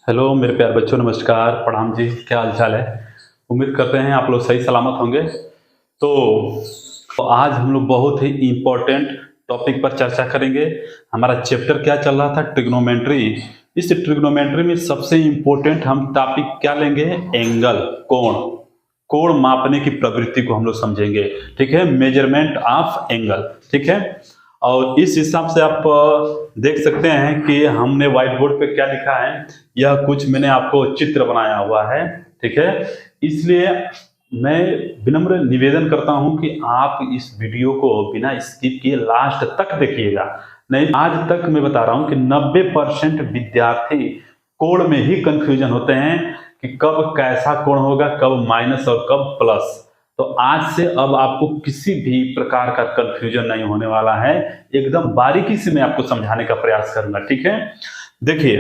Hello मेरे प्यारे बच्चों, नमस्कार, प्रणाम जी। क्या हाल चाल है? उम्मीद करते हैं आप लोग सही सलामत होंगे। तो आज हम लोग बहुत ही इम्पोर्टेंट टॉपिक पर चर्चा करेंगे। हमारा चैप्टर क्या चल रहा था? ट्रिग्नोमेट्री। इस ट्रिग्नोमेट्री में सबसे इम्पोर्टेंट हम टॉपिक क्या लेंगे? एंगल, कोण। कोण मापने की प्रवृत्ति को हम लोग समझेंगे। ठीक है, मेजरमेंट ऑफ एंगल। ठीक है, और इस हिसाब से आप देख सकते हैं कि हमने व्हाइट बोर्ड पे क्या लिखा है। यह कुछ मैंने आपको चित्र बनाया हुआ है। ठीक है, इसलिए मैं विनम्र निवेदन करता हूं कि आप इस वीडियो को बिना स्किप किए लास्ट तक देखिएगा। नहीं, आज तक मैं बता रहा हूं कि 90% विद्यार्थी कोण में ही कंफ्यूजन होते हैं कि कब कैसा कोण होगा, कब माइनस और कब प्लस। तो आज से अब आपको किसी भी प्रकार का कंफ्यूजन नहीं होने वाला है। एकदम बारीकी से मैं आपको समझाने का प्रयास करूंगा। ठीक है, देखिए,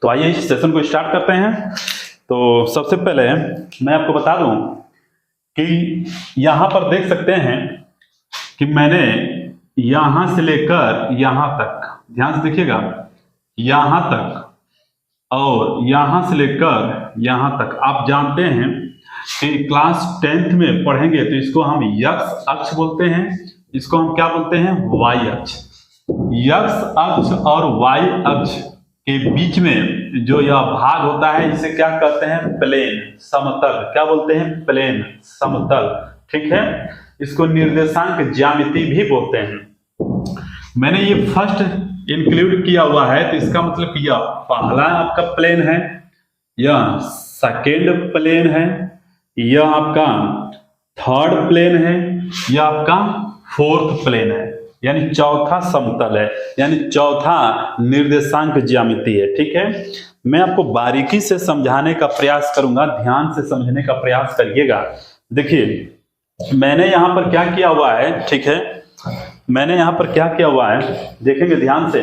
तो आइए इस सेशन को स्टार्ट करते हैं। तो सबसे पहले मैं आपको बता दूं कि यहां पर देख सकते हैं कि मैंने यहां से लेकर यहां तक, ध्यान से देखिएगा, यहां तक और यहां से लेकर यहां तक, आप जानते हैं कि क्लास 10th में पढ़ेंगे तो इसको हम यक्स अक्ष बोलते हैं, इसको हम क्या बोलते हैं? वाई अक्ष। यक्स अक्ष और वाई अक्ष के बीच में जो यह भाग होता है इसे क्या कहते हैं? प्लेन, समतल। क्या बोलते हैं? प्लेन, समतल। ठीक है, इसको निर्देशांक ज्यामिति भी बोलते हैं। मैंने ये फर्स्ट इंक्लूड किया हुआ है, तो इसका मतलब कि यह पहला आपका प्लेन है, यह सेकेंड प्लेन है, यह आपका थर्ड प्लेन है, यह आपका फोर्थ प्लेन है, यानी चौथा समतल है, यानी चौथा निर्देशांक ज्यामिति है। ठीक है, मैं आपको बारीकी से समझाने का प्रयास करूंगा, ध्यान से समझने का प्रयास करिएगा। देखिए, मैंने यहां पर क्या किया हुआ है। ठीक है, मैंने यहां पर क्या किया हुआ है, देखेंगे ध्यान से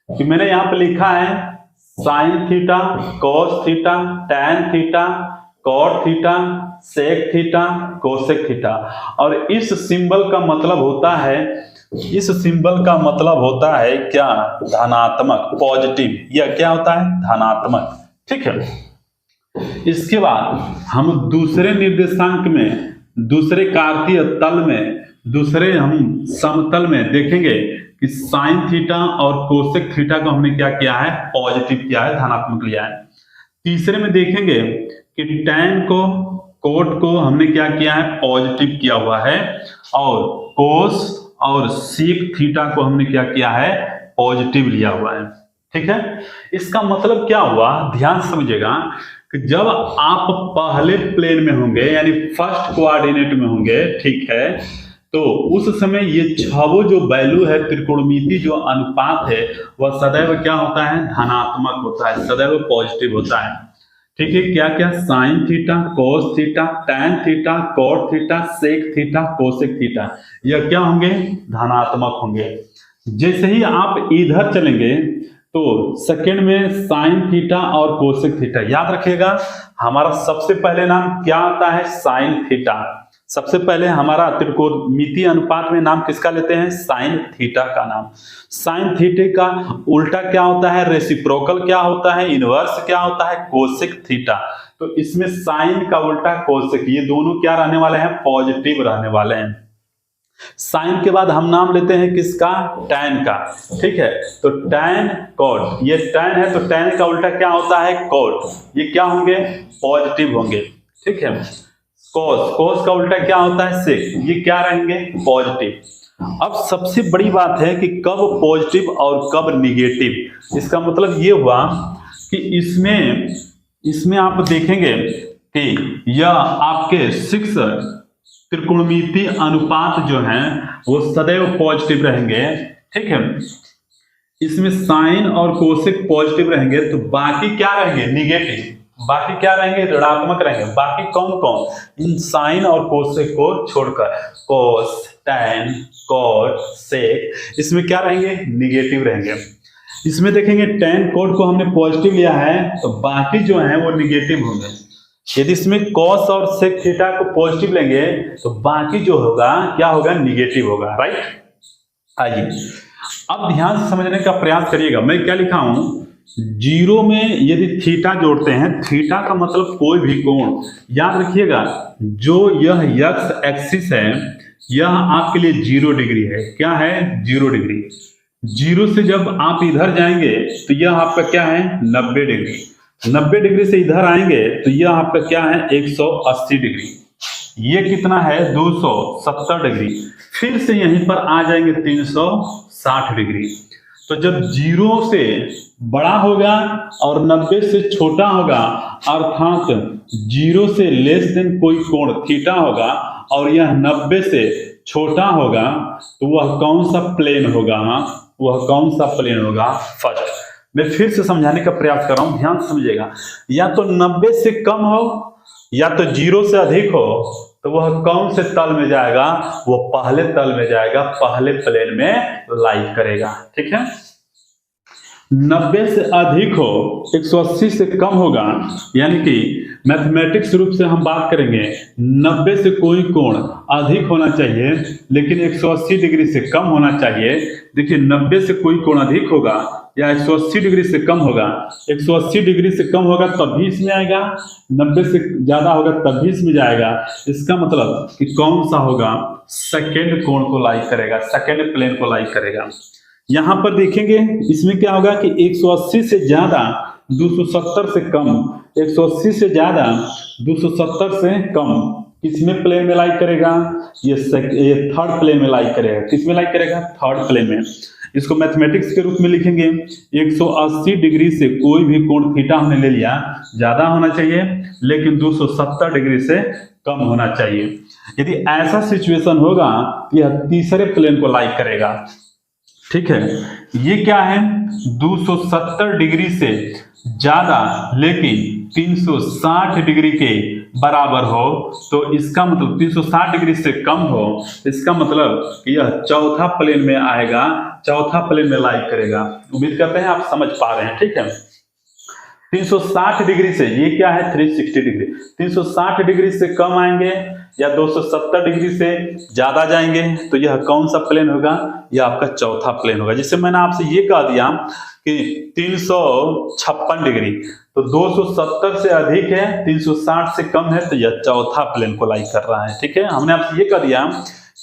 कि मैंने यहां पर लिखा है sine theta, cos theta, tan theta, cot theta, sec theta, cosec theta. और इस सिंबल का मतलब होता है, इस सिंबल का मतलब होता है क्या? धनात्मक, पॉजिटिव। यह क्या होता है? धनात्मक। ठीक है, इसके बाद हम दूसरे निर्देशांक में, दूसरे कार्तीय तल में, दूसरे हम समतल में देखेंगे कि साइन थीटा और कोसेक थीटा को हमने क्या किया है? पॉजिटिव किया है, धनात्मक लिया है। तीसरे में देखेंगे कि टैन को, कोट को हमने क्या किया है? पॉजिटिव किया हुआ है, और कोस और सीक थीटा को हमने क्या किया है? पॉजिटिव लिया हुआ है। ठीक है, इसका मतलब क्या हुआ? ध्यान समझिएगा कि जब आप पहले प्लेन में होंगे, यानी फर्स्ट कोऑर्डिनेट में होंगे, ठीक है, तो उस समय ये छवो जो वैल्यू है, त्रिकोणमिति जो अनुपात है, वह सदैव क्या होता है? धनात्मक होता है, सदैव पॉजिटिव होता है। ठीक है, क्या क्या? Sine theta, cos theta, tan theta, cot theta, sec theta, cosec theta, यह क्या होंगे? धनात्मक होंगे। जैसे ही आप इधर चलेंगे तो सेकेंड में साइन थीटा और कोसेक थीटा, याद रखिएगा हमारा सबसे पहले नाम क्या आता है? Sine theta. सबसे पहले हमारा त्रिकोणमिति अनुपात में नाम किसका लेते हैं? साइन थीटा का नाम। साइन थीटे का उल्टा क्या होता है? रेसिप्रोकल क्या होता है? इनवर्स क्या होता है? Cosec theta. तो इसमें साइन का उल्टा कोसेक, ये दोनों क्या रहने वाले हैं? पॉजिटिव रहने वाले हैं। साइन के बाद हम नाम लेते हैं किसका? टैन का। ठीक है, तो टैन, कॉट, ये टैन है तो टैन का उल्टा क्या होता है? कॉट, ये क्या होंगे? पॉजिटिव होंगे। ठीक है, कोस, कोस का उल्टा क्या होता है? सेक, ये क्या रहेंगे? पॉजिटिव। अब सबसे बड़ी बात है कि कब पॉजिटिव और कब निगेटिव। इसका मतलब ये हुआ कि इसमें आप देखेंगे कि यह आपके 6 त्रिकोणमिति अनुपात जो हैं वो सदैव पॉजिटिव रहेंगे। ठीक है, इसमें साइन और कोसेक पॉजिटिव रहेंगे, तो बाकी क्या रहेंगे? निगेटिव। बाकी क्या रहेंगे? ऋणात्मक रहेंगे। बाकी कौन कौन? इन साइन और कोसेक को छोड़कर, कोस, टैन, कॉट, सेक, इसमें क्या रहेंगे? निगेटिव रहेंगे। इसमें देखेंगे टैन, कोट को हमने पॉजिटिव लिया है, तो बाकी जो है वो निगेटिव होंगे। यदि इसमें कॉस और सेक थीटा को पॉजिटिव लेंगे तो बाकी जो होगा क्या होगा? निगेटिव होगा। राइट, आइए अब ध्यान से समझने का प्रयास करिएगा। मैं क्या लिखा हूं जीरो में यदि थीटा जोड़ते हैं, थीटा का मतलब कोई भी कोण, याद रखिएगा जो यह एक्स एक्सिस है यह आपके लिए 0 डिग्री है। क्या है? 0 डिग्री। जीरो से जब आप इधर जाएंगे तो यह आपका क्या है? 90 डिग्री। 90 डिग्री से इधर आएंगे तो यह आपका क्या है? 180 डिग्री। ये कितना है? 270 डिग्री। फिर से यहीं पर आ जाएंगे 360 डिग्री। तो जब जीरो से बड़ा होगा और 90 से छोटा होगा, अर्थात जीरो से लेस देन कोई कोण थीटा होगा और यह 90 से छोटा होगा, तो वह कौन सा प्लेन होगा? वह कौन सा प्लेन होगा? फर्स्ट मैं फिर से समझाने का प्रयास कर रहा हूं, ध्यान समझिएगा। या तो 90 से कम हो या तो जीरो से अधिक हो, तो वह कौन से तल में जाएगा? वो पहले तल में जाएगा, पहले प्लेन में लाई करेगा। ठीक है। 90 से अधिक हो, 180 से कम होगा, यानी कि मैथमेटिक्स रूप से हम बात करेंगे 90 से कोई कोण अधिक होना चाहिए लेकिन 180 डिग्री से कम होना चाहिए। देखिए 90 से कोई कोण अधिक होगा या 180 डिग्री से कम होगा, 180 डिग्री से कम होगा तब भी इसमें आएगा, 90 से ज्यादा होगा तब भी इसमें जाएगा। इसका मतलब कि कौन सा होगा? सेकेंड कोण को लाई करेगा, सेकेंड प्लेन को लाई करेगा। यहां पर देखेंगे इसमें क्या होगा कि 180 से ज्यादा 270 से कम, 180 से ज्यादा 270 से कम किसमें प्लेन में लाई करेगा? ये थर्ड प्लेन में लाई करेगा। किसमें लाई करेगा? थर्ड प्लेन में। इसको मैथमेटिक्स के रूप में लिखेंगे 180 डिग्री से कोई भी कोण थीटा हमने ले लिया, ज्यादा होना चाहिए लेकिन 270 डिग्री से कम होना चाहिए। यदि ऐसा सिचुएशन होगा यह तीसरे प्लेन को लाई करेगा। ठीक है। ये क्या है? 270 डिग्री से ज्यादा लेकिन 360 डिग्री के बराबर हो, तो इसका मतलब 360 डिग्री से कम हो, इसका मतलब कि यह चौथा प्लेन में आएगा, चौथा प्लेन में लाई करेगा। उम्मीद करते हैं आप समझ पा रहे हैं। ठीक है। 360 डिग्री से, ये क्या है? 360 डिग्री। 360 डिग्री से कम आएंगे या 270 डिग्री से ज्यादा जाएंगे, तो यह कौन सा प्लेन होगा? यह आपका चौथा प्लेन होगा। जिससे मैंने आपसे ये कह दिया कि 356 डिग्री, तो 270 से अधिक है, 360 से कम है, तो यह चौथा प्लेन को लाई कर रहा है। ठीक है। हमने आपसे ये कह दिया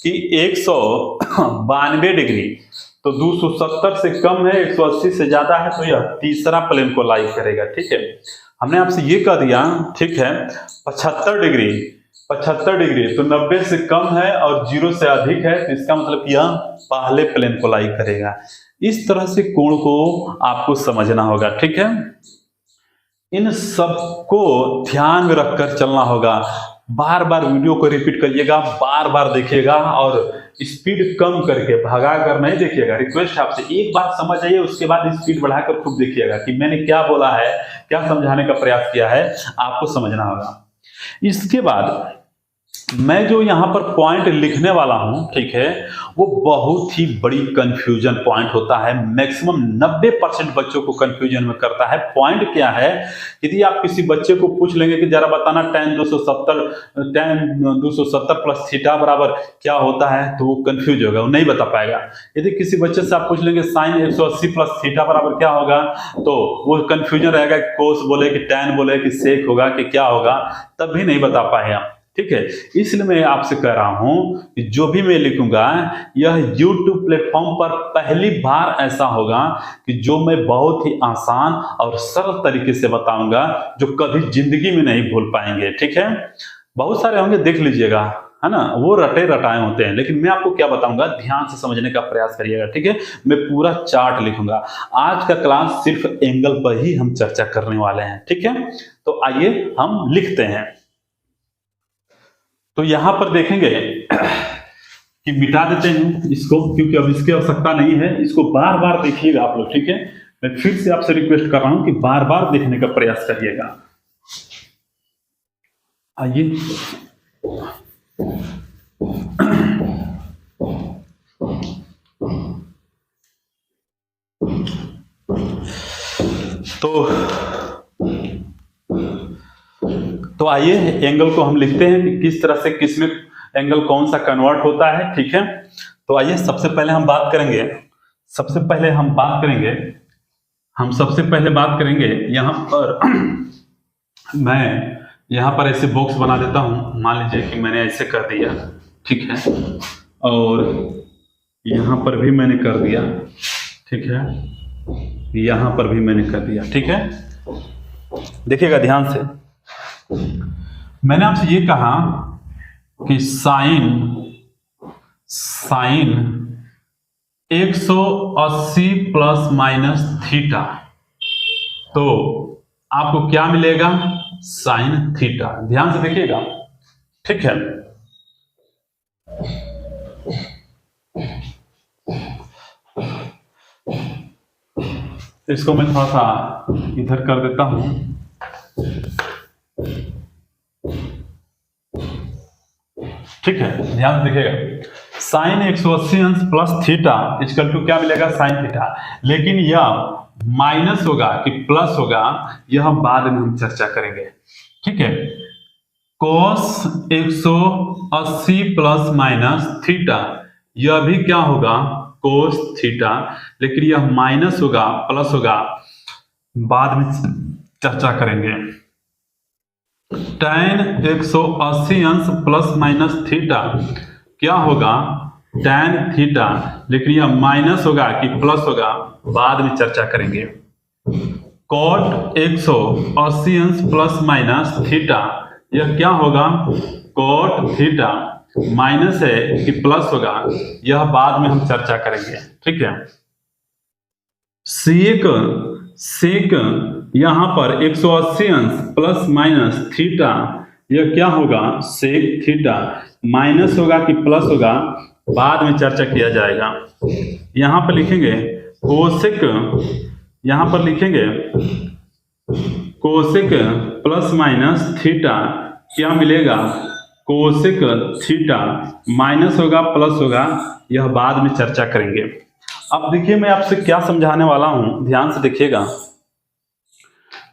कि 192 डिग्री, तो 270 से कम है, 180 से ज्यादा है, तो यह तीसरा प्लेन को लाई करेगा। ठीक है। हमने आपसे ये कह दिया, ठीक है, 75 डिग्री, 75 डिग्री तो 90 से कम है और 0 से अधिक है, तो इसका मतलब यह पहले प्लेन को लाई करेगा। इस तरह से कोण को आपको समझना होगा। ठीक है। इन सबको ध्यान में रखकर चलना होगा। बार बार वीडियो को रिपीट करिएगा, बार बार देखिएगा और स्पीड कम करके, भगा कर नहीं देखिएगा। रिक्वेस्ट आपसे, एक बार समझ आइए उसके बाद स्पीड बढ़ाकर खूब देखिएगा कि मैंने क्या बोला है, क्या समझाने का प्रयास किया है, आपको समझना होगा। इसके बाद मैं जो यहाँ पर पॉइंट लिखने वाला हूं, ठीक है, वो बहुत ही बड़ी कंफ्यूजन पॉइंट होता है। मैक्सिमम 90% बच्चों को कंफ्यूजन में करता है। पॉइंट क्या है? यदि आप किसी बच्चे को पूछ लेंगे कि जरा बताना tan 270 प्लस थीटा बराबर क्या होता है, तो वो कंफ्यूज होगा, वो नहीं बता पाएगा। यदि किसी बच्चे से आप पूछ लेंगे sin 180 प्लस थीटा बराबर क्या होगा, तो वो कंफ्यूजन रहेगा, कोस बोले कि tan बोले कि सेक होगा कि क्या होगा, तब भी नहीं बता पाएगा। ठीक है। इसलिए मैं आपसे कह रहा हूं कि जो भी मैं लिखूंगा यह YouTube प्लेटफॉर्म पर पहली बार ऐसा होगा कि जो मैं बहुत ही आसान और सरल तरीके से बताऊंगा, जो कभी जिंदगी में नहीं भूल पाएंगे। ठीक है। बहुत सारे होंगे, देख लीजिएगा, है ना, वो रटे रटाए होते हैं, लेकिन मैं आपको क्या बताऊंगा, ध्यान से समझने का प्रयास करिएगा। ठीक है। मैं पूरा चार्ट लिखूंगा। आज का क्लास सिर्फ एंगल पर ही हम चर्चा करने वाले हैं। ठीक है। तो आइए हम लिखते हैं। तो यहां पर देखेंगे कि मिटा देते हैं इसको, क्योंकि अब इसकी आवश्यकता नहीं है। इसको बार बार देखिएगा आप लोग। ठीक है। मैं फिर से आपसे रिक्वेस्ट कर रहा हूं कि बार बार देखने का प्रयास करिएगा। आइए, तो आइए एंगल को हम लिखते हैं कि किस तरह से किसमें एंगल कौन सा कन्वर्ट होता है। ठीक है। तो आइए सबसे पहले हम बात करेंगे हम सबसे पहले बात करेंगे यहाँ पर मैं यहाँ पर ऐसे बॉक्स बना देता हूँ। मान लीजिए कि मैंने ऐसे कर दिया, ठीक है, और यहाँ पर भी मैंने कर दिया, ठीक है, यहाँ पर भी मैंने कर दिया, ठीक है। देखिएगा ध्यान से, मैंने आपसे ये कहा कि साइन 180 प्लस माइनस थीटा, तो आपको क्या मिलेगा? Sine theta. ध्यान से देखिएगा, ठीक है। इसको मैं थोड़ा सा इधर कर देता हूं। ठीक है, ध्यान से देखिएगा, साइन 180 अंश प्लस थीटा इक्वल टू क्या मिलेगा? Sine theta. लेकिन यह माइनस होगा कि प्लस होगा, यह बाद में हम चर्चा करेंगे, ठीक है। कोस 180 प्लस माइनस थीटा, यह भी क्या होगा? Cos theta. लेकिन यह माइनस होगा प्लस होगा, बाद में चर्चा करेंगे। tan 180 अंश प्लस माइनस थीटा क्या होगा? tan theta. लेकिन यह माइनस होगा कि प्लस होगा, बाद में चर्चा करेंगे। cot 180 अंश प्लस माइनस थीटा, यह क्या होगा? cot theta. माइनस है कि प्लस होगा, यह बाद में हम चर्चा करेंगे, ठीक है। सेक यहां पर 180 अंश प्लस माइनस थीटा, यह क्या होगा? Sec theta. माइनस होगा कि प्लस होगा, बाद में चर्चा किया जाएगा। यहां पर लिखेंगे कोसेक, यहां पर लिखेंगे कोसेक प्लस माइनस थीटा, क्या मिलेगा? Cosec theta. माइनस होगा प्लस होगा, यह बाद में चर्चा करेंगे। अब देखिए मैं आपसे क्या समझाने वाला हूं, ध्यान से देखिएगा।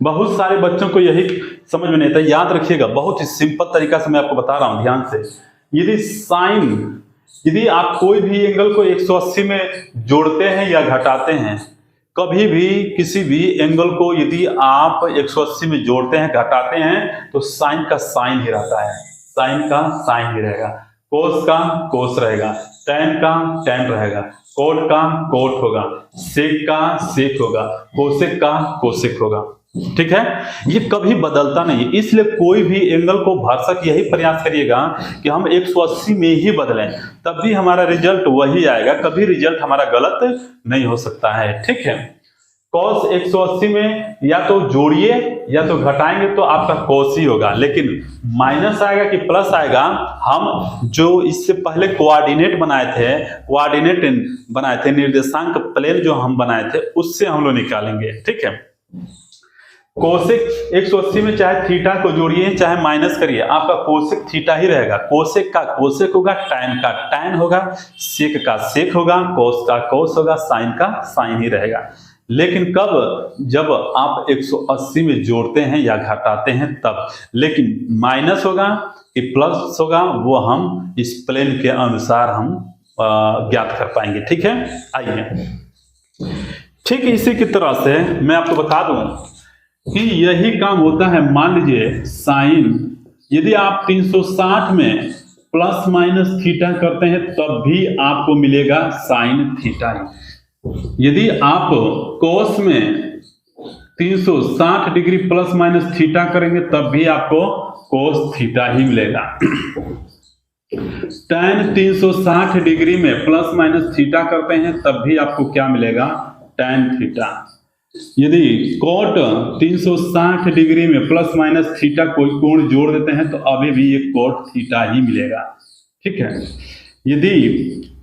बहुत सारे बच्चों को यही समझ में नहीं आता। याद रखिएगा, बहुत ही सिंपल तरीका से मैं आपको बता रहा हूं, ध्यान से। यदि आप कोई भी एंगल को 180 में जोड़ते हैं या घटाते हैं, कभी भी किसी भी एंगल को यदि आप 180 में जोड़ते हैं घटाते हैं, तो साइन का साइन ही रहता है, साइन का साइन ही रहेगा, कोस का कोस रहेगा, टैन का टैन रहेगा, कोट का कोट होगा, सेक का सेक होगा, कोसेक का कोसेक होगा, ठीक है। ये कभी बदलता नहीं, इसलिए कोई भी एंगल को भरसक यही प्रयास करिएगा कि हम 180 में ही बदलें, तब भी हमारा रिजल्ट वही आएगा, कभी रिजल्ट हमारा गलत नहीं हो सकता है, ठीक है। cos 180 में या तो जोड़िए या तो घटाएंगे तो आपका cos ही होगा, लेकिन माइनस आएगा कि प्लस आएगा, हम जो इससे पहले कोऑर्डिनेट बनाए थे, निर्देशांक प्लेन जो हम बनाए थे, उससे हम लोग निकालेंगे, ठीक है। कोसेक 180 में चाहे थीटा को जोड़िए चाहे माइनस करिए, आपका कोसेक थीटा ही रहेगा। कोसेक का कोसेक होगा, टैन का टैन होगा, सेक का सेक होगा, कोस का कोस होगा, साइन का साइन ही रहेगा। लेकिन कब? जब आप 180 में जोड़ते हैं या घटाते हैं तब। लेकिन माइनस होगा कि प्लस होगा, वो हम इस प्लेन के अनुसार हम ज्ञात कर पाएंगे, ठीक है। आइए, ठीक इसी की तरह से मैं आपको बता दूं कि यही काम होता है। मान लीजिए साइन, यदि आप 360 में प्लस माइनस थीटा करते हैं तब भी आपको मिलेगा साइन थीटा ही। यदि आप कोस में 360 डिग्री प्लस माइनस थीटा करेंगे तब भी आपको कोस थीटा ही मिलेगा। tan 360 डिग्री में प्लस माइनस थीटा करते हैं तब भी आपको क्या मिलेगा? tan theta. यदि कोट 360 डिग्री में प्लस माइनस थीटा कोई कोण जोड़ देते हैं तो अभी भी ये कोट थीटा ही मिलेगा, ठीक है। यदि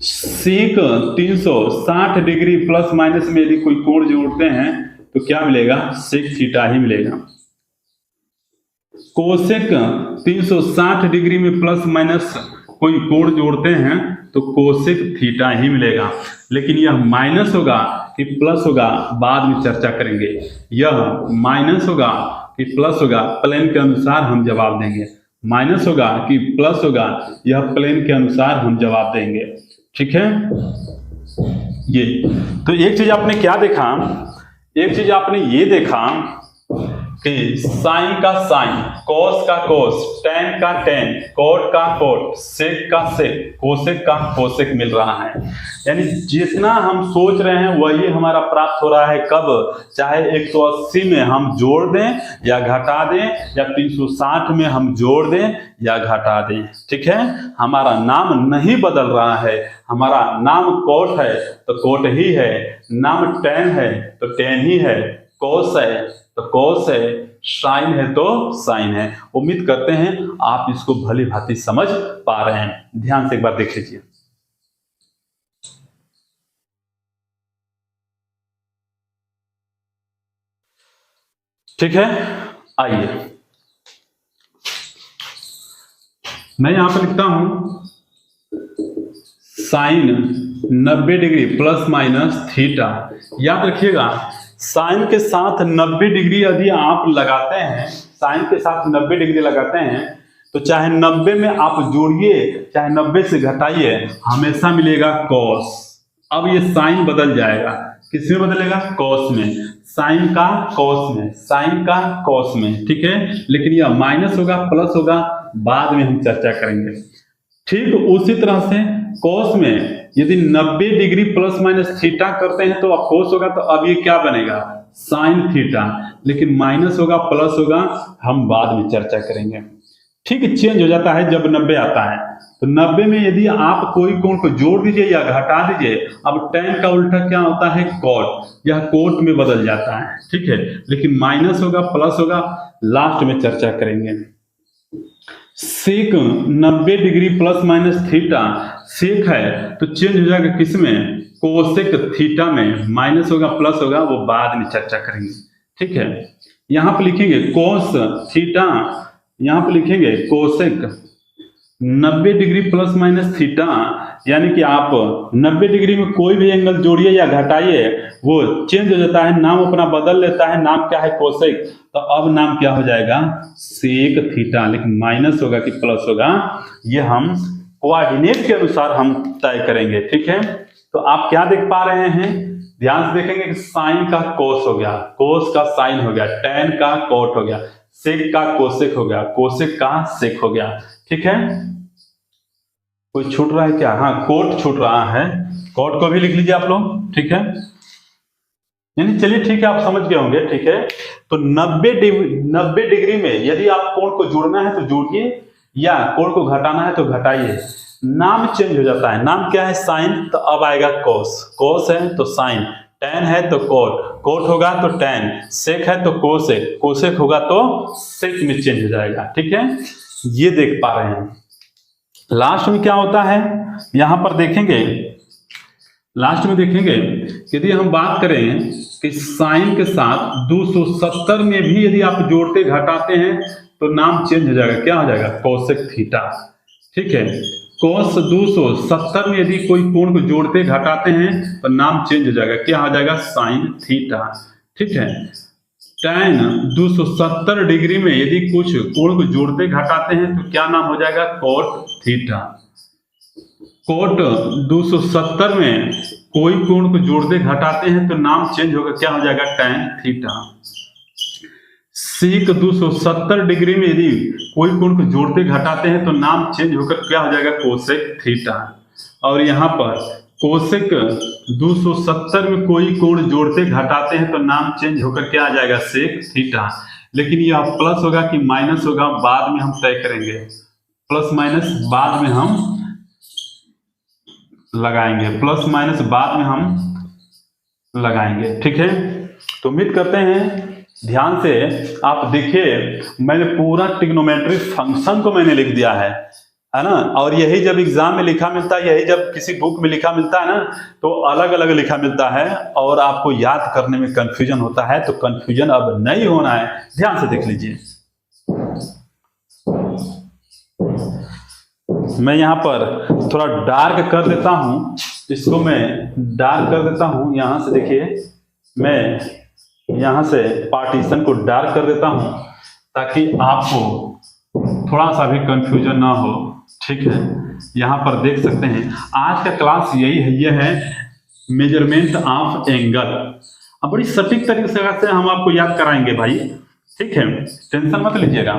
सेक 360 डिग्री प्लस माइनस में यदि कोई कोण जोड़ते हैं तो क्या मिलेगा? सेक थीटा ही मिलेगा। कोसेक 360 डिग्री में प्लस माइनस कोई कोण जोड़ते हैं तो कोसेक थीटा ही मिलेगा। लेकिन यह माइनस होगा कि प्लस होगा, बाद में चर्चा करेंगे। यह माइनस होगा कि प्लस होगा, प्लेन के अनुसार हम जवाब देंगे। माइनस होगा कि प्लस होगा, यह प्लेन के अनुसार हम जवाब देंगे, ठीक है। ये तो एक चीज आपने क्या देखा एक चीज आपने ये देखा कि साइन का साइन, कॉस का कॉस, टैन का टैन, कॉट का कॉट, सेक का सेक, कोसेक का कोसेक मिल रहा है। यानी जितना हम सोच रहे हैं वही हमारा प्राप्त हो रहा है। कब? चाहे 180 में हम जोड़ दें या घटा दें, या 360 में हम जोड़ दें या घटा दें। ठीक है, हमारा नाम नहीं बदल रहा है। हमारा नाम कोट है तो कोट ही है, नाम टैन है तो टैन ही है, कॉस है तो कॉस है, साइन है तो साइन है। उम्मीद करते हैं आप इसको भली भांति समझ पा रहे हैं। ध्यान से एक बार देख लीजिए। ठीक है, आइए मैं यहां पर लिखता हूं sine 90 degree plus minus theta. याद रखिएगा, साइन के साथ 90 डिग्री यदि आप लगाते हैं, साइन के साथ 90 डिग्री लगाते हैं तो चाहे 90 में आप जोड़िए चाहे 90 से घटाइए, हमेशा मिलेगा कॉस। अब ये साइन बदल जाएगा, किसमें बदलेगा? कॉस में। साइन का कॉस में, साइन का कॉस में। ठीक है, लेकिन यह माइनस होगा प्लस होगा, बाद में हम चर्चा करेंगे। ठीक उसी तरह से कॉस में यदि 90 डिग्री प्लस माइनस थीटा करते हैं तो अब कॉस होगा, तो अब ये क्या बनेगा? Sine theta. लेकिन माइनस होगा प्लस होगा, हम बाद में चर्चा करेंगे। ठीक, चेंज हो जाता है जब 90 आता है। तो 90 में यदि आप कोई कोण को जोड़ दीजिए या घटा दीजिए, अब टैन का उल्टा क्या होता है? कॉट। यह कोट में बदल जाता है। ठीक है, लेकिन माइनस होगा प्लस होगा, लास्ट में चर्चा करेंगे। सेक 90 डिग्री प्लस माइनस थीटा, सेक है तो चेंज हो जाएगा किसमें? कोसेक थीटा में। माइनस होगा प्लस होगा, वो बाद में चर्चा करेंगे। ठीक है, यहां पर लिखेंगे कोस थीटा, यहां पर लिखेंगे cosec 90 degree plus minus theta. यानी कि आप 90 डिग्री में कोई भी एंगल जोड़िए या घटाइए, वो चेंज हो जाता है, नाम अपना बदल लेता है। नाम क्या है? कोसेक। तो अब नाम क्या हो जाएगा? Sec theta. लेकिन माइनस होगा कि प्लस होगा, ये हम कोऑर्डिनेट के अनुसार हम तय करेंगे। ठीक है, तो आप क्या देख पा रहे हैं? ध्यान से देखेंगे कि साइन का कोस हो गया, कोस का साइन हो गया, टैन का कोट हो गया, सेक का कोसेक हो गया, कोसेक का सेक हो गया। ठीक है, कोई छूट रहा है क्या? हाँ, कोट छूट रहा है, कोट को भी लिख लीजिए आप लोग। ठीक है, यानी चलिए ठीक है, आप समझ गए होंगे। ठीक है, तो 90 डिग्री में यदि आप कोण को जोड़ना है तो जोड़िए, या कोण को घटाना है तो घटाइए। नाम चेंज हो जाता है। नाम क्या है? साइन, तो अब आएगा कोस। कोस है तो साइन, टैन है तो कोट, कोट होगा तो टैन, सेक है तो कोसेक, कोसेक होगा तो सेक में चेंज हो जाएगा। ठीक है, ये देख पा रहे हैं। लास्ट में क्या होता है यहां पर देखेंगे, लास्ट में देखेंगे यदि हम बात करें कि साइन के साथ 270 में भी यदि आप जोड़ते घटाते हैं तो नाम चेंज हो जाएगा। क्या हो जाएगा? Cosec theta. ठीक है, कोस 270 में यदि कोई कोण को जोड़ते घटाते हैं तो नाम चेंज हो जाएगा। क्या हो जाएगा? Sine theta. ठीक है, टैन 270 डिग्री में यदि कुछ कोण को जोड़ते घटाते हैं तो क्या नाम हो जाएगा? Cot theta. कोट 270 में कोई कोण को जोड़ते घटाते हैं तो नाम चेंज होगा। क्या हो जाएगा? Tan theta. सेक 270 डिग्री में यदि कोई कोण को जोड़ते घटाते हैं तो नाम चेंज होकर क्या हो जाएगा? Cosec theta. और यहाँ पर कोसेक 270 में कोई कोण जोड़ते घटाते हैं तो नाम चेंज होकर क्या आ जाएगा? Sec theta. लेकिन यह प्लस होगा कि माइनस होगा, बाद में हम तय करेंगे। प्लस माइनस बाद में हम लगाएंगे, प्लस माइनस बाद में हम लगाएंगे। ठीक है, तो उम्मीद करते हैं ध्यान से आप देखिए, मैंने पूरा ट्रिग्नोमेट्री फंक्शन को मैंने लिख दिया है ना। और यही जब एग्जाम में लिखा मिलता है, यही जब किसी बुक में लिखा मिलता है ना, तो अलग अलग लिखा मिलता है और आपको याद करने में कंफ्यूजन होता है। तो कंफ्यूजन अब नहीं होना है, ध्यान से देख लीजिए। मैं यहाँ पर थोड़ा डार्क कर देता हूं, इसको मैं डार्क कर देता हूं। यहां से देखिए, मैं यहां से पार्टीशन को डार्क कर देता हूं ताकि आपको थोड़ा सा भी कंफ्यूजन ना हो। ठीक है, यहां पर देख सकते हैं आज का क्लास यही है, ये है मेजरमेंट ऑफ एंगल। अब बड़ी सटीक तरीके से हम आपको याद कराएंगे भाई, ठीक है, टेंशन मत लीजिएगा।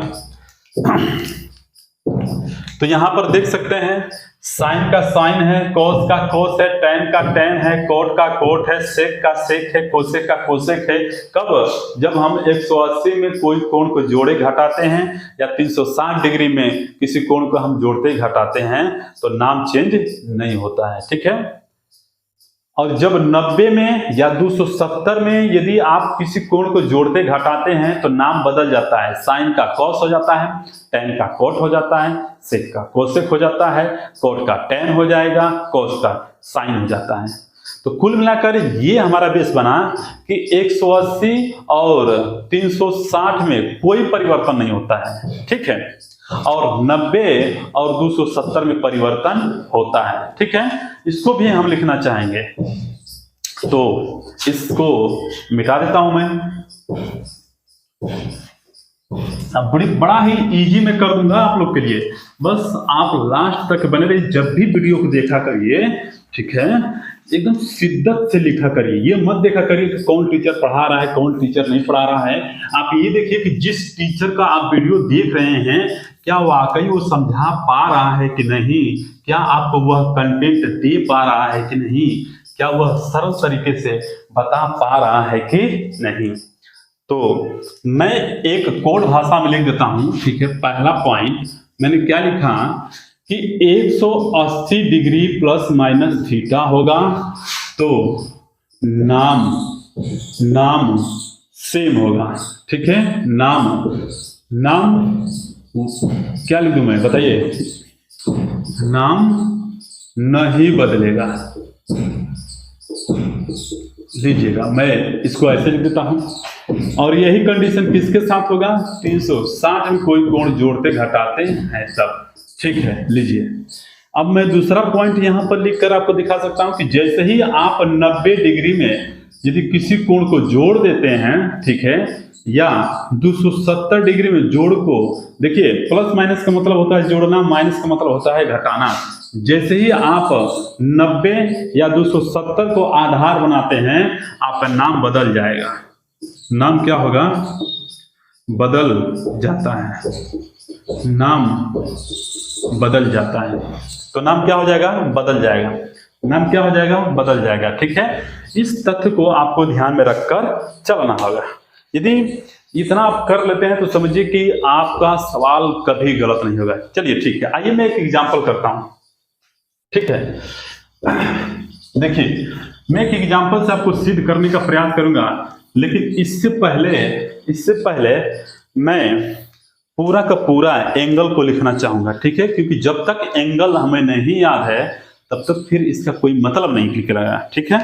तो यहां पर देख सकते हैं साइन का साइन है, कोस का कोस है, टैन का टैन है, कोट का कोट है, सेक का सेक है, कोसेक का कोसेक है। कब? जब हम 180 में कोई कोण को जोड़े घटाते हैं या 360 डिग्री में किसी कोण को हम जोड़ते घटाते हैं तो नाम चेंज नहीं होता है, ठीक है। और जब 90 में या 270 में यदि आप किसी कोण को जोड़ते घटाते हैं तो नाम बदल जाता है। साइन का कॉस हो जाता है, टैन का कोट हो जाता है, सेक का कोसेक हो जाता है, कोट का टैन हो जाएगा, कोस का साइन हो जाता है। तो कुल मिलाकर ये हमारा बेस बना कि 180 और 360 में कोई परिवर्तन नहीं होता है, ठीक है, और 90 और 270 में परिवर्तन होता है, ठीक है। इसको भी हम लिखना चाहेंगे तो इसको मिटा देता हूं मैं। अब बड़ा ही इजी में कर दूंगा आप लोग के लिए, बस आप लास्ट तक बने रहिए, जब भी वीडियो को देखा करिए, ठीक है, एकदम शिद्दत से लिखा करिए। ये मत देखा करिए कि कौन टीचर पढ़ा रहा है कौन टीचर नहीं पढ़ा रहा है। आप ये देखिए कि जिस टीचर का आप वीडियो देख रहे हैं क्या वाकई वो समझा पा रहा है कि नहीं, क्या आपको वह कंटेंट दे पा रहा है कि नहीं, क्या वह सरल तरीके से बता पा रहा है कि नहीं। तो मैं एक कोड भाषा में लिख देता हूं, ठीक है। पहला पॉइंट मैंने क्या लिखा कि 180 डिग्री प्लस माइनस थीटा होगा तो नाम सेम होगा, ठीक है। नाम क्या लिख दूं मैं, बताइए। नाम नहीं बदलेगा, लीजिएगा, मैं इसको ऐसे लिख देता हूं। और यही कंडीशन किसके साथ होगा, 360 में कोई कोण जोड़ते घटाते हैं तब, ठीक है। लीजिए अब मैं दूसरा पॉइंट यहां पर लिखकर आपको दिखा सकता हूं कि जैसे ही आप 90 डिग्री में यदि किसी कोण को जोड़ देते हैं, ठीक है, या 270 डिग्री में जोड़ को, देखिए प्लस माइनस का मतलब होता है जोड़ना, माइनस का मतलब होता है घटाना। जैसे ही आप 90 या 270 को आधार बनाते हैं आपका नाम बदल जाएगा। नाम क्या होगा, बदल जाता है, नाम बदल जाता है। तो नाम क्या हो जाएगा, बदल जाएगा। नाम क्या हो जाएगा, बदल जाएगा, ठीक है। इस तथ्य को आपको ध्यान में रखकर चलना होगा। यदि इतना आप कर लेते हैं तो समझिए कि आपका सवाल कभी गलत नहीं होगा। चलिए ठीक है, आइए मैं एक एग्जांपल करता हूं, ठीक है। देखिए मैं एक एग्जांपल से आपको सिद्ध करने का प्रयास करूंगा, लेकिन इससे पहले मैं पूरा का पूरा एंगल को लिखना चाहूंगा, ठीक है, क्योंकि जब तक एंगल हमें नहीं याद है तब तक फिर इसका कोई मतलब नहीं निकलेगा, ठीक है।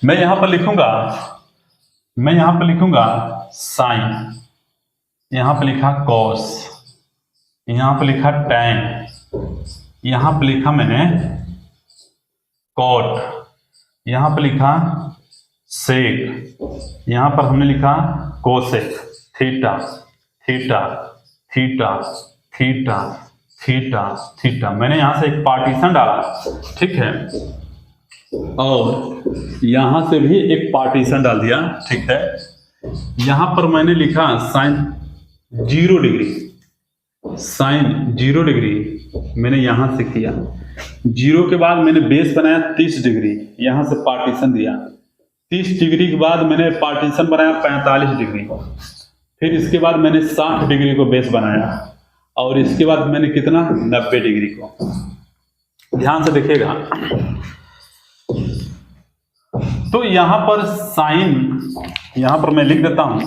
मैं यहां पर लिखूंगा साइन, यहां पर लिखा कॉस, यहां पर लिखा टैन, यहां पर लिखा मैंने कॉट, यहां पर लिखा सेक, यहां पर हमने लिखा cosec, theta theta theta theta theta theta. मैंने यहां से एक पार्टीशन डाला, ठीक है, और यहां से भी एक पार्टीशन डाल दिया, ठीक है। यहां पर मैंने लिखा साइन 0 डिग्री, साइन 0 डिग्री मैंने यहां से किया। 0 के बाद मैंने बेस बनाया 30 डिग्री, यहां से पार्टीशन दिया। 30 डिग्री के बाद मैंने पार्टीशन बनाया 45 डिग्री, फिर इसके बाद मैंने 60 डिग्री को बेस बनाया, और इसके बाद मैंने कितना, 90 डिग्री को। ध्यान से देखिएगा, तो यहां पर साइन, यहां पर मैं लिख देता हूं,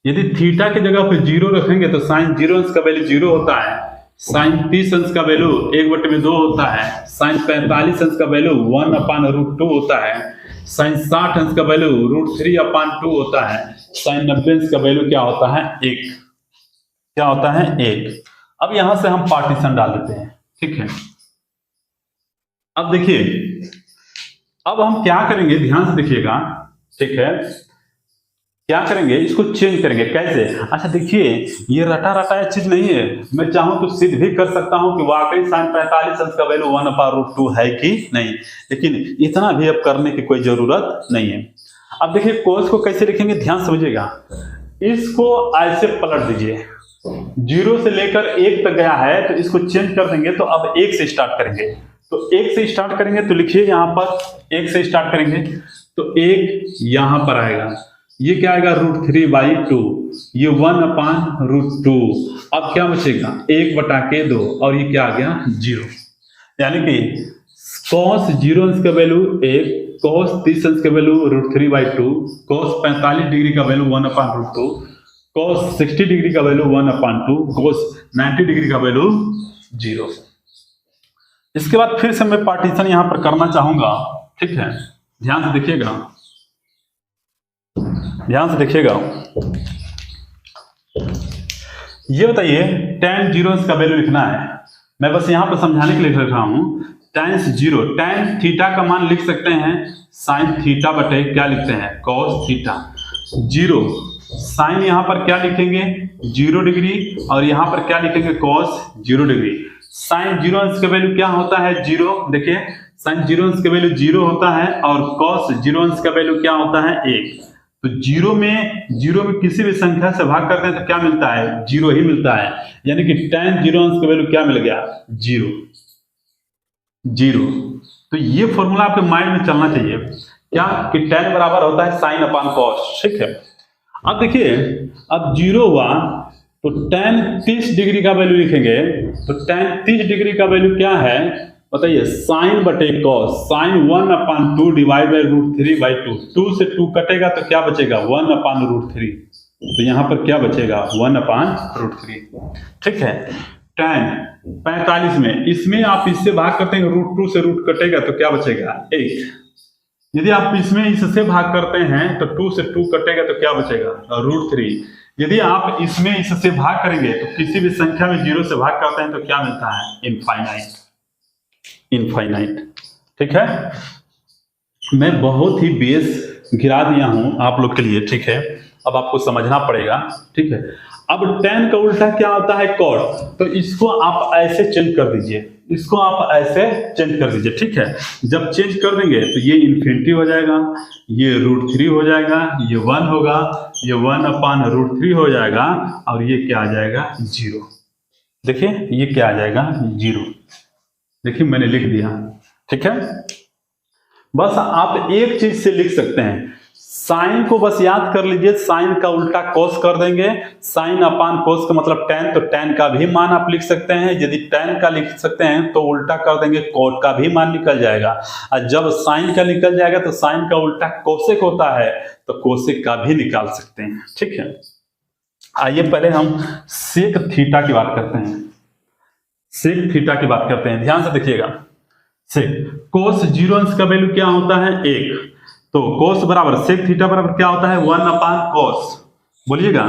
यदि थीटा की जगह पर 0 रखेंगे तो साइन 0 अंश का वैल्यू 0 होता है, साइन 30 अंश का वैल्यू 1/2 होता है, साइन 45 अंश का वैल्यू 1/√2 होता है, साइन 60 अंश का वैल्यू √3/2 होता है, साइन 90 अंश का वैल्यू क्या होता है, 1। क्या होता है, 1। अब यहां से हम पार्टीशन डाल देते हैं, ठीक है। अब देखिए, अब हम क्या करेंगे, ध्यान से देखिएगा, ठीक है। क्या करेंगे, इसको चेंज करेंगे। कैसे? अच्छा देखिए, ये रटा रटाया चीज नहीं है। मैं चाहूं तो सिद्ध भी कर सकता हूं कि वाकई sin 45 अंश का वैल्यू 1/√2 है कि नहीं, लेकिन इतना भी अब करने की कोई जरूरत नहीं है। अब देखिए cos को कैसे लिखेंगे, ध्यान समझिएगा। इसको ऐसे पलट दीजिए, 0 से लेकर 1 तक गया है तो इसको चेंज कर देंगे, तो अब 1 से स्टार्ट करेंगे। तो 1 से स्टार्ट करेंगे तो लिखिए यहां पर 1 से स्टार्ट करेंगे तो 1 यहां पर आएगा, ये क्या आएगा √3/2, ये 1/√2। अब क्या बचेगा 1/2 और ये क्या आ गया 0। यानी कि cos 0 अंश का वैल्यू 1, cos 30 अंश का वैल्यू √3/2, cos 45 डिग्री का वैल्यू 1/√2, cos 60 डिग्री का वैल्यू 1/2, cos 90 डिग्री का वैल्यू 0। इसके बाद फिर से मैं पार्टीशन यहां पर करना चाहूंगा, ठीक है, ध्यान से देखिएगा, ध्यान से देखिएगा। ये बताइए tan 0 अंश का वैल्यू लिखना है, मैं बस यहां पर समझाने के लिए लिख रहा हूं। tan 0, tan थीटा का मान लिख सकते हैं sin थीटा बटे क्या लिखते हैं cos थीटा। 0 sin यहां पर क्या लिखेंगे 0 डिग्री और यहां पर क्या लिखेंगे cos 0 डिग्री। sin 0 अंश का वैल्यू क्या होता है 0, देखिए sin 0 अंश का वैल्यू 0 होता है और cos 0 अंश का वैल्यू क्या होता है 1। तो 0 में किसी भी संख्या से भाग करते हैं तो क्या मिलता है 0 ही मिलता है, यानी कि tan 0 अंश का वैल्यू क्या मिल गया 0। तो ये फॉर्मूला आपके माइंड में चलना चाहिए क्या कि tan बराबर होता है sin/cos, ठीक है। अब देखिए, अब 0 हुआ तो tan 30 डिग्री का वैल्यू लिखेंगे, तो tan 30 डिग्री का वैल्यू क्या है बताइए, sin बटे cos, sin 1/2 डिवाइड बाई √3/2। 2 से 2 कटेगा तो क्या बचेगा 1/√3, तो यहां पर क्या बचेगा 1/√3, ठीक है। tan 45 में इसमें आप इससे भाग करते हैं, √2 से रूट कटेगा तो क्या बचेगा 1। यदि आप इसमें इससे भाग करते हैं तो 2 से 2 कटेगा तो क्या बचेगा √3। यदि आप इसमें इससे भाग करेंगे तो किसी भी संख्या में 0 से भाग करते हैं तो क्या मिलता है इनफाइनाइट, ठीक है। मैं बहुत ही बेस गिरा दिया हूं आप लोग के लिए, ठीक है, अब आपको समझना पड़ेगा, ठीक है। अब tan का उल्टा क्या होता है cot, तो इसको आप ऐसे चेंज कर दीजिए, इसको आप ऐसे चेंज कर दीजिए, ठीक है। जब चेंज कर देंगे तो ये इन्फिनिटी हो जाएगा, ये √3 हो जाएगा, ये 1 होगा, ये 1/√3 हो जाएगा और ये क्या आ जाएगा 0। देखिए ये क्या आ जाएगा 0, देखिए मैंने लिख दिया, ठीक है। बस आप एक चीज से लिख सकते हैं, साइन को बस याद कर लीजिए, साइन का उल्टा cos कर देंगे, sin/cos का मतलब tan, तो tan का भी मान आप लिख सकते हैं। यदि tan का लिख सकते हैं तो उल्टा कर देंगे cot का भी मान निकल जाएगा, और जब sin का निकल जाएगा तो sin का उल्टा cosec होता है तो cosec का भी निकाल सकते हैं, ठीक है। आइए पहले हम sec थीटा की बात करते हैं, sec थीटा की बात करते हैं, ध्यान से देखिएगा। sec cos 0 अंश का वैल्यू क्या होता है 1, तो cos बराबर sec थीटा बराबर क्या होता है 1/cos, बोलिएगा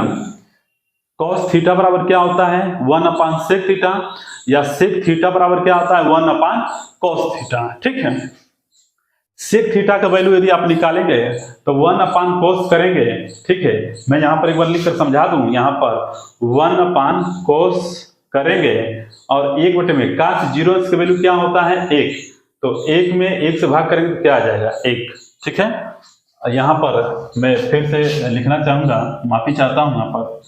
cos थीटा बराबर क्या होता है 1/sec थीटा, या sec थीटा बराबर क्या होता है 1/cos थीटा, ठीक है। sec थीटा का वैल्यू यदि आप निकालेंगे तो 1/cos करेंगे, ठीक है। मैं यहां पर एक बार लिखकर समझा दूं, यहां पर 1/cos करेंगे और 1 में cos 0 अंश का वैल्यू क्या होता है 1, तो 1 में 1 से भाग करेंगे तो क्या आ जाएगा 1, ठीक है। यहाँ पर मैं फिर से लिखना चाहूंगा, माफी चाहता हूं, यहाँ पर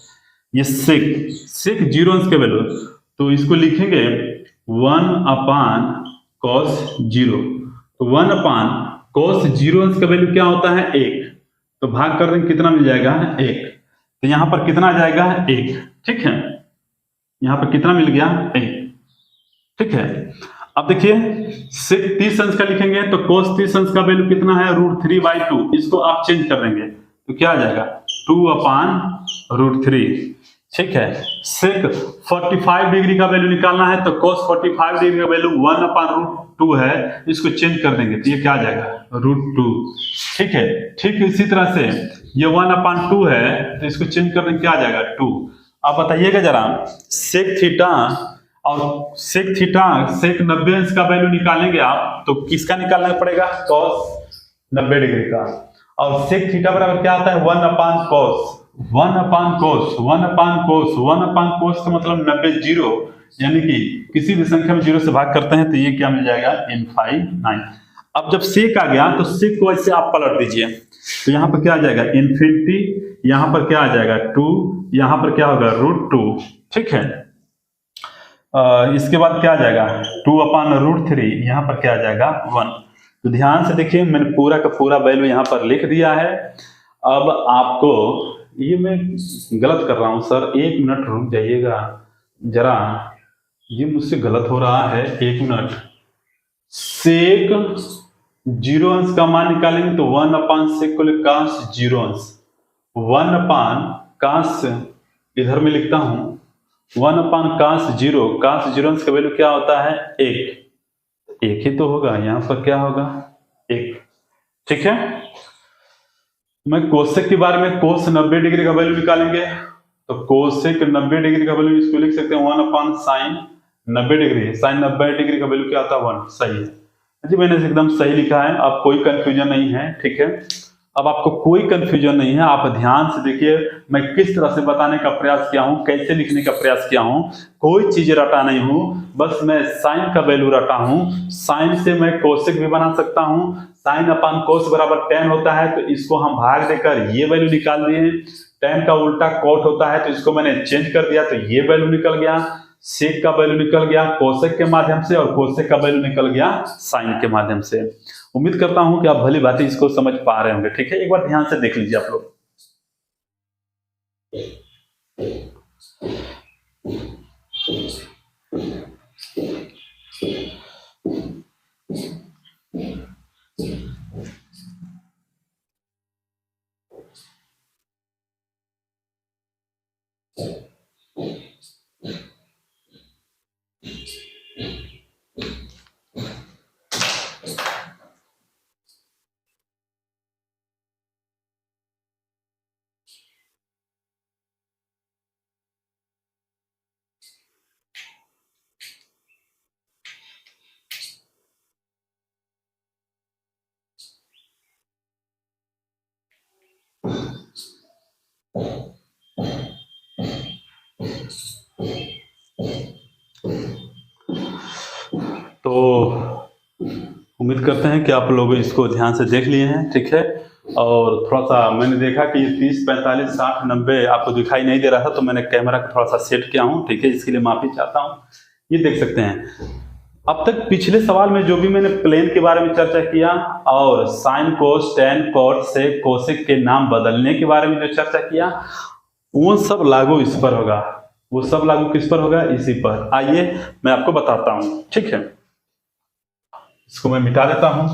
ये sec 0 अंश के वैल्यू, तो इसको लिखेंगे 1/cos 0, तो 1/cos 0 अंश का वैल्यू क्या होता है 1, तो भाग कर देंगे कितना मिल जाएगा 1, तो यहाँ पर कितना आ जाएगा 1, ठीक है। यहाँ पर कितना मिल गया 1, ठीक है। अब देखिए sec 30 अंश का लिखेंगे तो cos 30 अंश का वैल्यू कितना है √3/2, इसको आप चेंज कर देंगे तो क्या आ जाएगा 2/√3, ठीक है। sec 45 डिग्री का वैल्यू निकालना है तो cos 45 डिग्री का वैल्यू 1/√2 है, इसको चेंज कर देंगे तो ये क्या आ जाएगा √2, ठीक है। ठीक इसी तरह से ये 1/2 है तो इसको चेंज कर देंगे क्या आ जाएगा 2। अब बताइएगा जरा sec थीटा और sec 90 अंश का वैल्यू निकालेंगे आप तो किसका निकालना पड़ेगा cos 90 डिग्री का, और सेक थीटा बराबर क्या आता है 1 अपान कोस, 1 अपान कोस, 1 अपान कोस, 1 अपान कोस का मतलब 90 जीरो, यानी कि किसी भी संख्या में जीरो से भाग करते हैं तो ये क्या मिल जाएगा इनफाइनाइट। अब जब सेक आ गया तो सेक को ऐसे आप पलट दीजिए, तो यहाँ पर क्या आ जाएगा इन्फिनिटी, यहाँ पर क्या आ जाएगा 2, यहाँ पर क्या होगा √2, ठीक है। इसके बाद क्या आ जाएगा 2 अपान √3, यहाँ पर क्या आ जाएगा 1। तो ध्यान से देखिए मैंने पूरा का पूरा वैल्यू यहाँ पर लिख दिया है। अब आपको ये मैं गलत कर रहा हूँ सर, 1 मिनट रुक जाइएगा जरा, ये मुझसे गलत हो रहा है, 1 मिनट। सेक 0 अंश का मान निकालेंगे तो 1 अपान सेक को काश 0 अंश, 1 अपान काश इधर में लिखता हूं 1 अपान काश 0, काश 0 अंश का वैल्यू क्या होता है 1, एक ही तो होगा, यहाँ पर क्या होगा 1, ठीक है। मैं कोसेक के बारे में कोस 90 डिग्री का वैल्यू निकालेंगे, तो कोसेक 90 डिग्री का वैल्यू इसको लिख सकते हैं 1 अपान साइन 90 डिग्री, साइन 90 डिग्री का वैल्यू क्या आता है 1, सही है जी, मैंने एकदम सही लिखा है, अब कोई कंफ्यूजन नहीं है, ठीक है। अब आपको कोई कंफ्यूजन नहीं है, आप ध्यान से देखिए मैं किस तरह से बताने का प्रयास किया हूं, कैसे लिखने का प्रयास किया हूं, कोई चीज रटा नहीं हूं, बस मैं साइन का वैल्यू रटा हूं। साइन से मैं कोसेक भी बना सकता हूं, साइन अपान कोस बराबर tan होता है, तो इसको हम भाग देकर ये वैल्यू निकाल दिए। tan का उल्टा कॉट होता है, तो इसको मैंने चेंज कर दिया, तो ये वैल्यू निकल गया। सेक का वैल्यू निकल गया कोसेक के माध्यम से, और कोसेक का वैल्यू निकल गया साइन के माध्यम से। उम्मीद करता हूं कि आप भली भांति इसको समझ पा रहे होंगे, ठीक है। एक बार ध्यान से देख लीजिए आप लोग। तो उम्मीद करते हैं कि आप लोग इसको ध्यान से देख लिए हैं, ठीक है। और थोड़ा सा मैंने देखा कि 30, 45, 60, 90 आपको दिखाई नहीं दे रहा था, तो मैंने कैमरा को थोड़ा सा सेट किया हूं, ठीक है। इसके लिए माफी चाहता हूं। ये देख सकते हैं अब तक पिछले सवाल में जो भी मैंने प्लेन के बारे में चर्चा किया, और sine cos tan cot sec cosec के नाम बदलने के बारे में जो चर्चा किया, वो सब लागू इस पर होगा। वो सब लागू किस पर होगा? इसी पर। आइए मैं आपको बताता हूं, ठीक है। इसको मैं मिटा देता हूं।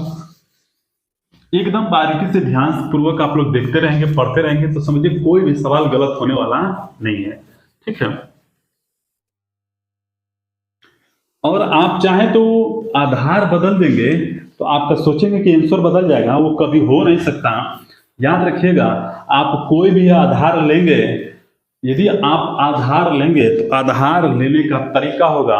एकदम बारीकी से ध्यान पूर्वक आप लोग देखते रहेंगे, पढ़ते रहेंगे, तो समझिए कोई भी सवाल गलत होने वाला नहीं है, ठीक है। और आप चाहें तो आधार बदल देंगे तो आपका सोचेंगे कि आंसर बदल जाएगा, वो कभी हो नहीं सकता। याद रखिएगा, आप कोई भी आधार लेंगे, यदि आप आधार लेंगे तो आधार लेने का तरीका होगा,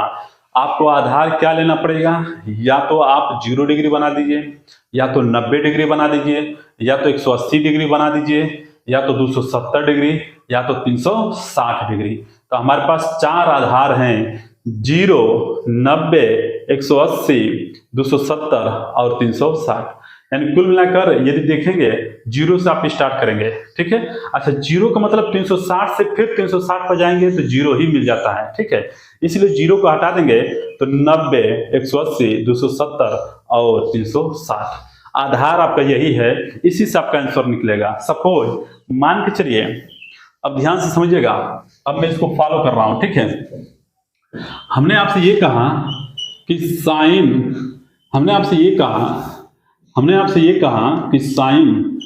आपको आधार क्या लेना पड़ेगा? या तो आप 0 डिग्री बना दीजिए, या तो 90 डिग्री बना दीजिए, या तो 180 डिग्री बना दीजिए, या तो 270 डिग्री, या तो 360 डिग्री। तो हमारे पास 4 आधार हैं, 0, 90, 180, 270 और 360। यानी कुल मिलाकर यदि देखेंगे 0 से आप स्टार्ट करेंगे, ठीक है। अच्छा, 0 का मतलब 360 से फिर 360 पर जाएंगे तो 0 ही मिल जाता है, ठीक है। इसलिए 0 को हटा देंगे तो 90, 180, 270 और 360 आधार आपका यही है। इसी से आपका आंसर निकलेगा। सपोज मान के चलिए, अब ध्यान से समझिएगा, अब मैं इसको फॉलो कर रहा हूं, ठीक है। हमने आपसे ये कहा कि साइन, हमने आपसे ये कहा कि साइन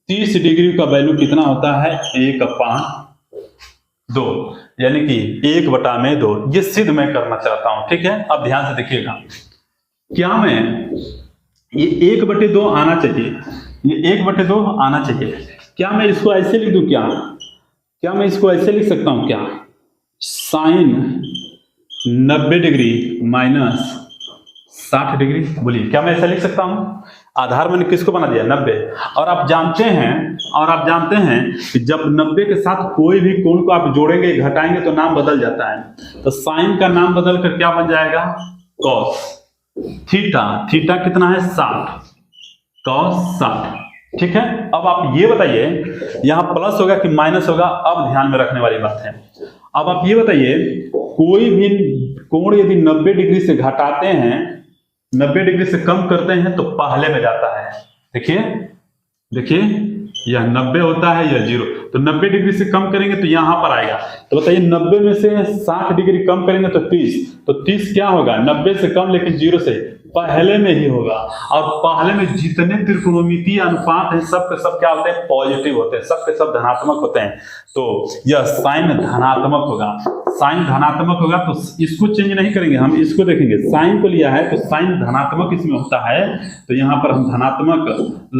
30 डिग्री का वैल्यू कितना होता है? 1/2, यानी कि 1/2। ये सिद्ध मैं करना चाहता हूं, ठीक है। अब ध्यान से देखिएगा, क्या मैं ये 1/2 आना चाहिए, ये 1/2 आना चाहिए। क्या मैं इसको ऐसे लिख दूं? क्या मैं इसको ऐसे लिख सकता हूं? क्या साइन 90 डिग्री माइनस 60 डिग्री, बोलिए क्या मैं ऐसा लिख सकता हूं? आधार मैंने किसको बना दिया 90। और आप जानते हैं कि जब 90 के साथ कोई भी कोण को आप जोड़ेंगे घटाएंगे तो नाम बदल जाता है। तो साइन का नाम बदल कर क्या बन जाएगा कॉस। थीटा कितना है 60, कॉस 60। ठीक है, अब आप ये बताइए यहां प्लस होगा कि माइनस होगा, अब ध्यान में रखने वाली बात है। अब आप ये बताइए कोई भी कोण यदि 90 डिग्री से घटाते हैं, 90 डिग्री से कम करते हैं तो पहले में जाता है। देखिए यह 90 होता है, यह 0, तो 90 डिग्री से कम करेंगे तो यहां पर आएगा। तो बताइए 90 में से 60 डिग्री कम करेंगे तो 30, तो 30 क्या होगा 90 से कम लेकिन 0 से पहले में ही होगा। और पहले में जितने त्रिकोणमितीय अनुपात है सब के सब क्या होते हैं पॉजिटिव होते हैं, सब के सब धनात्मक होते हैं। तो यह साइन धनात्मक होगा, साइन धनात्मक होगा तो इसको चेंज नहीं करेंगे, हम इसको देखेंगे। साइन को लिया है तो साइन धनात्मक इसमें होता है, तो यहां पर हम धनात्मक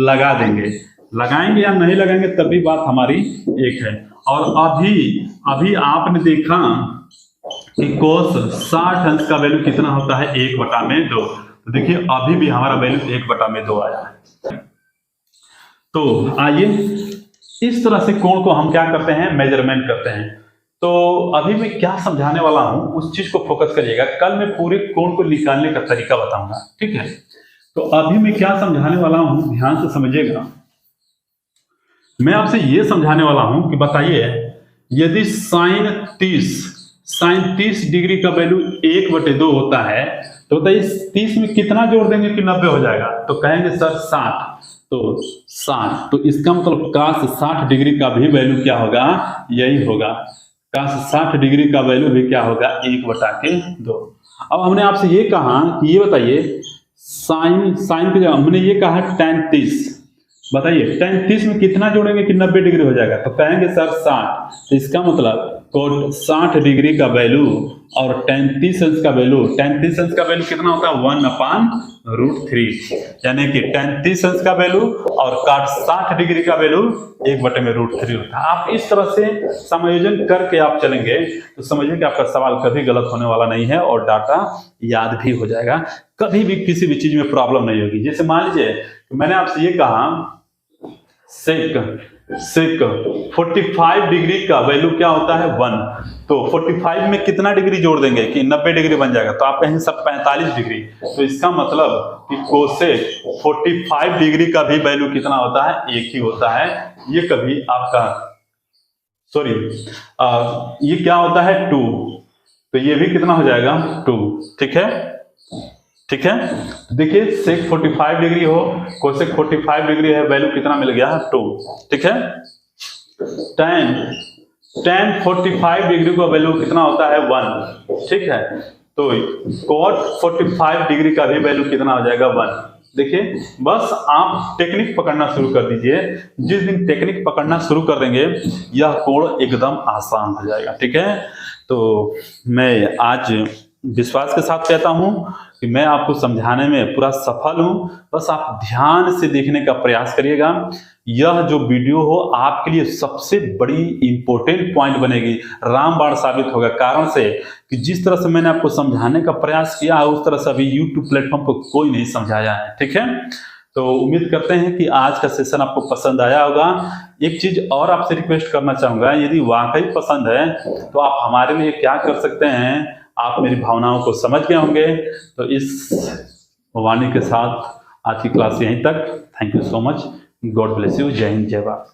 लगा देंगे। लगाएंगे या नहीं लगाएंगे तभी बात हमारी एक है। और अभी आपने देखा कि कोस 60 अंश का वैल्यू कितना होता है 1/2। तो देखिए अभी भी हमारा वैल्यू 1/2 आया है। तो आइए इस तरह से कोण को हम क्या करते हैं मेजरमेंट करते हैं। तो अभी मैं क्या समझाने वाला हूं उस चीज को फोकस करिएगा, कल मैं पूरे कोण को निकालने का तरीका बताऊंगा। ठीक है, तो अभी मैं क्या समझाने वाला हूं ध्यान से समझिएगा। मैं आपसे ये समझाने वाला हूं कि बताइए यदि साइन 30 डिग्री का वैल्यू 1/2 होता है तो बताइए 30 में कितना जोड़ देंगे कि 90 हो जाएगा। तो कहेंगे सर 60, तो 60, तो इसका मतलब cos 60 डिग्री का भी वैल्यू क्या होगा यही होगा। cos 60 डिग्री का वैल्यू भी क्या होगा 1/2। अब हमने आपसे ये कहा कि ये बताइए साइन के जगह हमने ये कहा tan 30, बताइए tan 30 में कितना जोड़ेंगे कि 90 डिग्री हो जाएगा। तो कहेंगे सर 60, तो इसका मतलब कोण 60 डिग्री का वैल्यू और tan 30 अंश का वैल्यू कितना होता है 1/√3, यानी कि tan 30 अंश का वैल्यू और cot 60 डिग्री का वैल्यू 1/√3 होता है। आप इस तरह से समायोजन करके आप चलेंगे तो समझिए कि आपका सवाल कभी गलत होने वाला नहीं है और डाटा याद भी हो जाएगा, कभी भी किसी भी चीज में प्रॉब्लम नहीं होगी। जैसे मान लीजिए मैंने आपसे ये कहा सेक 45 डिग्री का वैल्यू क्या होता है 1, तो 45 में कितना डिग्री जोड़ देंगे कि 90 डिग्री बन जाएगा। तो आप कहेंगे सब 45 डिग्री, तो इसका मतलब कि कोसेक 45 डिग्री का भी वैल्यू कितना होता है 1 ही होता है। ये कभी आपका ये क्या होता है 2, तो ये भी कितना हो जाएगा 2। ठीक है, देखिए सेक 45 डिग्री हो, कोसेक 45 डिग्री है, वैल्यू कितना मिल गया 2। ठीक है, tan 45 डिग्री का वैल्यू कितना होता है 1। ठीक है, तो cot 45 डिग्री का भी वैल्यू कितना हो जाएगा 1। देखिए बस आप टेक्निक पकड़ना शुरू कर दीजिए, जिस दिन टेक्निक पकड़ना शुरू कर देंगे यह कोण एकदम आसान हो जाएगा। ठीक है, तो मैं आज विश्वास के साथ कहता हूं कि मैं आपको समझाने में पूरा सफल हूं, बस आप ध्यान से देखने का प्रयास करिएगा। यह जो वीडियो हो आपके लिए सबसे बड़ी इंपॉर्टेंट पॉइंट बनेगी, रामबाण साबित होगा, कारण से कि जिस तरह से मैंने आपको समझाने का प्रयास किया है उस तरह से अभी यूट्यूब प्लेटफॉर्म पर कोई नहीं समझाया है। ठीक है, तो उम्मीद करते हैं कि आज का सेशन आपको पसंद आया होगा। एक चीज और आपसे रिक्वेस्ट करना चाहूंगा, यदि वाकई पसंद है तो आप हमारे लिए क्या कर सकते हैं, आप मेरी भावनाओं को समझ गए होंगे। तो इस वाणी के साथ आज की क्लास यहीं तक। Thank you so much, God bless you, जय हिंद जय भारत।